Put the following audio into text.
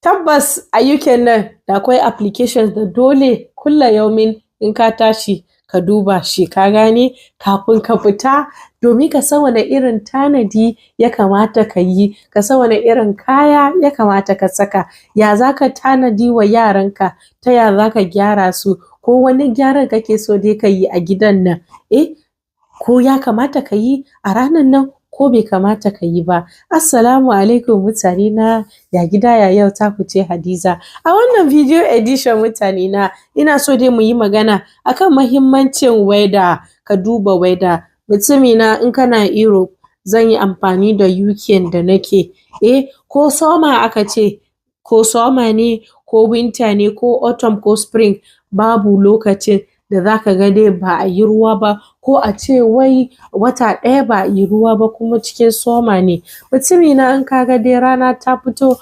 Tabbas ayyukan nan da akwai applications da dole kulla yaumin in ka tashi ka duba shi ka gane kafin ka fita domin ka san wane irin tanadi ya kamata ka yi, ka san wane irin kaya ya kamata ka saka, ya za ka tanadi wa yaranka, ta ya za ka gyara su ko wani gyaran kake so dai ka yi a gidan nan. Ko ya kamata ka yi a ranan nan ko bai kamata ka yi ba. Assalamu alaikum mutane na, ya gida ya yau taku ce Hadiza. A wannan video edition mutane na ina so dai mu yi magana akan mahimmancin weather, ka duba weather. Mutumi na in kana Europe zan yi amfani da UK da nake. Ko summer aka ce, ko summer ne, ko winter ne, ko autumn ko spring, babu lokacin da za ka ga dai ba a yi ruwa ba, ko a ce wai wata ɗaya ba a yi ruwa ba kuma cikin summer ne. Mutumi na in ka ga dai rana ta fito